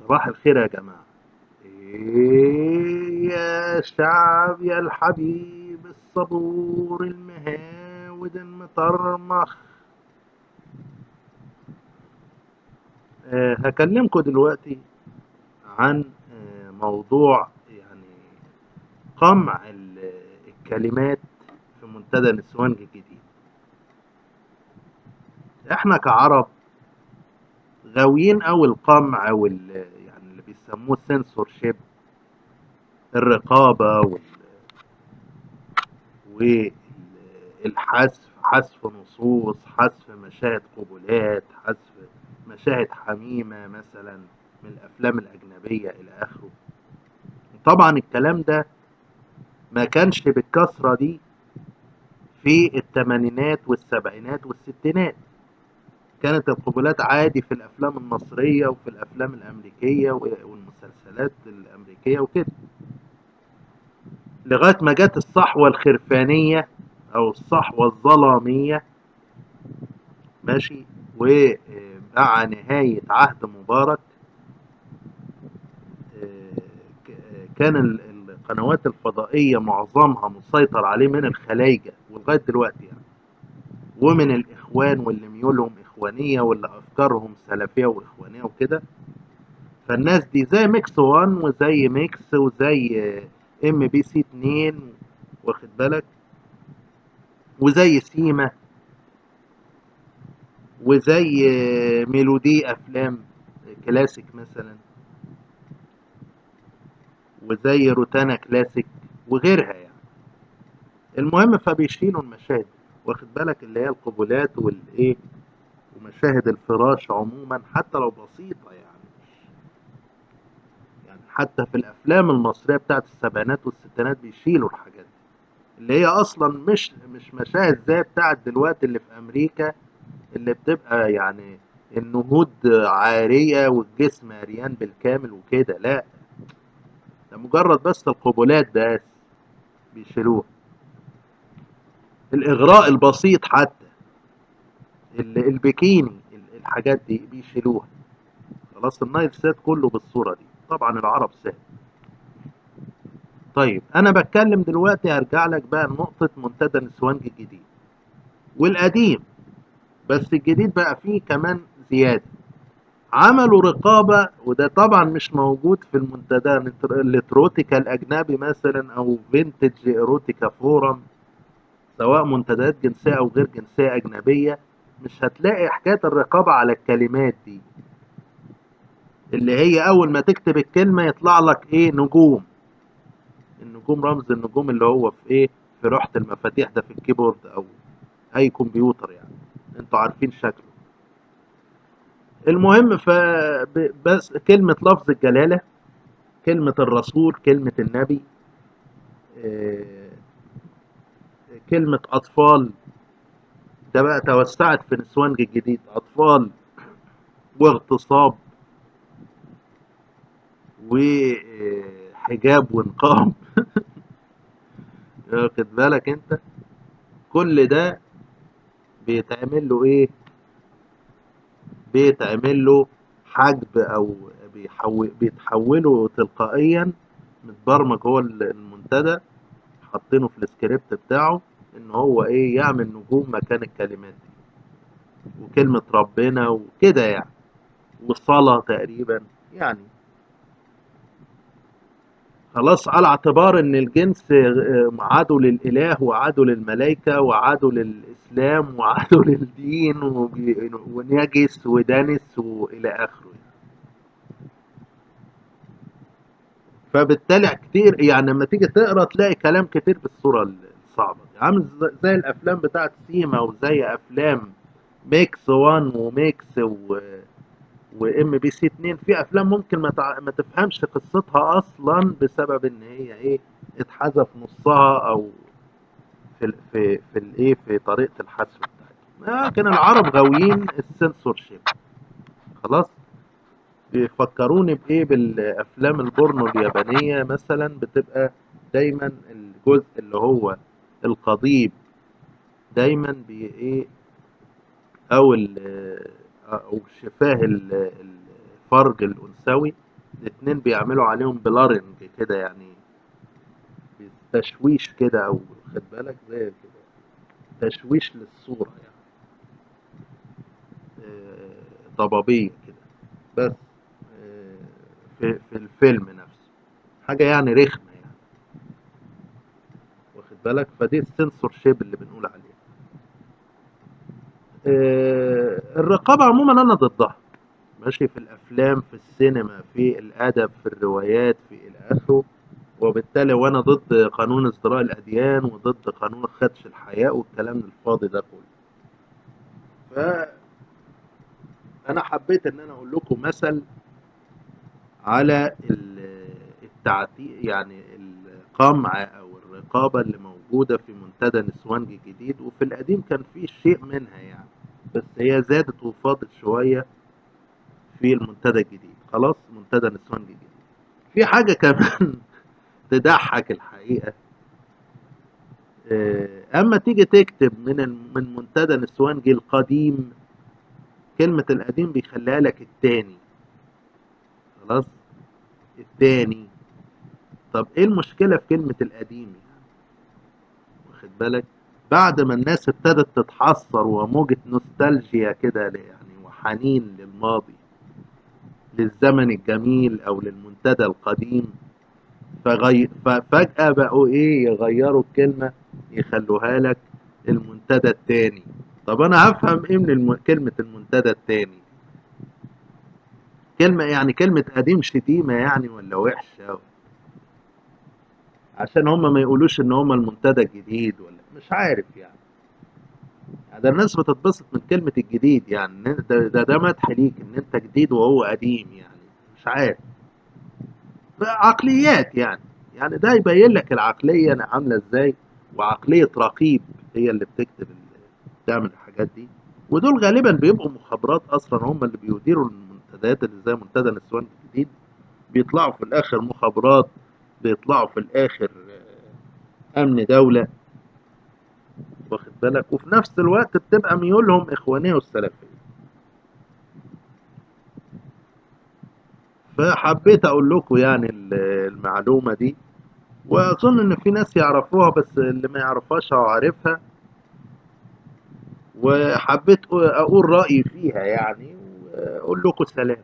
صباح الخير يا جماعة. إيه يا شعب يا الحبيب الصبور المهاود المطرمخ. هكلمكم دلوقتي عن موضوع يعني قمع الكلمات في منتدى نسوان الجديد. احنا كعرب غاويين أوي القمع يعني اللي بيسموه سنسورشيب، الرقابة والحذف، حذف نصوص، حذف مشاهد قبلات، حذف مشاهد حميمة مثلا من الأفلام الأجنبية إلى آخره. طبعا الكلام ده ما كانش بالكثرة دي في الثمانينات والسبعينات والستينات. كانت القبلات عادي في الأفلام المصرية وفي الأفلام الأمريكية والمسلسلات الأمريكية وكده، لغاية ما جت الصحوة الخرفانية أو الصحوة الظلامية، ماشي، ومع نهاية عهد مبارك كان القنوات الفضائية معظمها مسيطر عليه من الخلايجة ولغاية دلوقتي يعني، ومن الإخوان واللي ميولهم إخوانية واللي أفكارهم سلفية وإخوانية وكده. فالناس دي زي ميكس وان وزي ميكس وزي ام بي سي 2، واخد بالك، وزي سيما، وزي ميلودي افلام كلاسيك مثلا، وزي روتانا كلاسيك وغيرها يعني. المهم فبيشيلوا المشاهد، واخد بالك، اللي هي القبلات والايه ومشاهد الفراش عموما حتى لو بسيطة يعني حتى في الافلام المصرية بتاعت السبعينات والستينات بيشيلوا الحاجات دي، اللي هي اصلا مش مشاهد زي بتاعت دلوقتي اللي في امريكا، اللي بتبقى يعني النهود عارية والجسم عريان بالكامل وكده. لا، ده مجرد بس القبلات بس بيشيلوها، الإغراء البسيط حتى البكيني، الحاجات دي بيشيلوها. خلاص النايل سات كله بالصورة دي، طبعا العرب سهل. طيب أنا بتكلم دلوقتي، هرجع لك بقى لنقطة منتدى نسوانج الجديد والقديم، بس الجديد بقى فيه كمان زيادة. عملوا رقابة، وده طبعا مش موجود في المنتدى الاتروتيكا الأجنبي مثلا أو فينتج ايروتيكا فورم، سواء منتديات جنسية أو غير جنسية أجنبية. مش هتلاقي حكاية الرقابة على الكلمات دي، اللي هي أول ما تكتب الكلمة يطلع لك إيه؟ نجوم. النجوم رمز النجوم اللي هو في إيه؟ في لوحة المفاتيح ده، في الكيبورد أو أي كمبيوتر يعني، أنتوا عارفين شكله. المهم بس كلمة لفظ الجلالة، كلمة الرسول، كلمة النبي، آه، كلمة أطفال، ده بقى توسعت في نسوانج الجديد، أطفال واغتصاب وحجاب ونقاب. واخد بالك انت، كل ده بيتعمل له ايه؟ بيتعمل له حجب، او بيتحوله تلقائيا، متبرمج هو المنتدى، حاطينه في السكريبت بتاعه ان هو ايه؟ يعمل نجوم مكان الكلمات دي، وكلمة ربنا وكده يعني، والصلاة تقريبا يعني. خلاص، على اعتبار ان الجنس عدو للاله وعدو للملائكه وعدو للاسلام وعدو للدين ونجس ودنس والى اخره. فبالتالي كتير يعني لما تيجي تقرا تلاقي كلام كتير بالصوره الصعبه دي، عامل زي الافلام بتاعت سيما، وزي افلام ميكس 1 وميكس وام بي سي 2. في افلام ممكن ما تفهمش قصتها اصلا بسبب ان هي ايه؟ اتحذف نصها، او في الايه، في طريقه الحذف بتاعتها. لكن العرب غاويين السنسورشيب. خلاص، بيفكروني بايه؟ بالافلام البورنو اليابانيه مثلا، بتبقى دايما الجزء اللي هو القضيب دايما ايه، او او شفاه الفرج الانثوي الاتنين بيعملوا عليهم بلارنج كده يعني، تشويش كده، او خد بالك زي كده تشويش للصورة يعني، ضبابية كده بس، في الفيلم نفسه، حاجة يعني رخمة يعني، واخد بالك. فدي السنسور شيب اللي بنقول عليها. الرقابة عموما أنا ضدها، ماشي، في الأفلام، في السينما، في الأدب، في الروايات، في إلى آخره. وبالتالي وأنا ضد قانون ازدراء الأديان، وضد قانون خدش الحياء والكلام الفاضي ده كله. فأنا حبيت إن أنا أقول لكم مثل على التعتيق، يعني القمع أو الرقابة اللي موجودة في منتدى نسوانج الجديد. وفي القديم كان في شيء منها يعني، بس هي زادت وفاضت شوية في المنتدى الجديد. خلاص، منتدى نسوانج الجديد في حاجة كمان تضحك الحقيقة. أما تيجي تكتب من منتدى نسوانجي القديم، كلمة القديم بيخليها لك التاني. خلاص، التاني. طب ايه المشكلة في كلمة القديم يعني؟ واخد بالك، بعد ما الناس ابتدت تتحسر وموجة نوستالجيا كده يعني، وحنين للماضي، للزمن الجميل او للمنتدى القديم، ففجأة بقوا ايه، يغيروا الكلمة، يخلوها لك المنتدى التاني. طب انا هفهم ايه من كلمة المنتدى التاني؟ كلمة يعني كلمة قديم شتيمة يعني، ولا وحشة، عشان هم ما يقولوش ان هم المنتدى الجديد، ولا مش عارف يعني. ده الناس بتتبسط من كلمة الجديد يعني، ده مدح ليك ان انت جديد وهو قديم يعني. مش عارف، عقليات يعني. يعني ده يبين لك العقلية عاملة ازاي، وعقلية رقيب هي اللي بتعمل الحاجات دي. ودول غالبا بيبقوا مخابرات اصلا، هم اللي بيديروا المنتديات اللي زي منتدى نسوان الجديد. بيطلعوا في الاخر مخابرات، بيطلعوا في الاخر امن دولة، واخد بالك. وفي نفس الوقت بتبقى ميولهم اخوانية والسلفية. فحبيت اقول لكم يعني المعلومة دي، واظن ان في ناس يعرفوها، بس اللي ما يعرفهاش او عارفها. وحبيت اقول رأيي فيها يعني، واقول لكم سلام.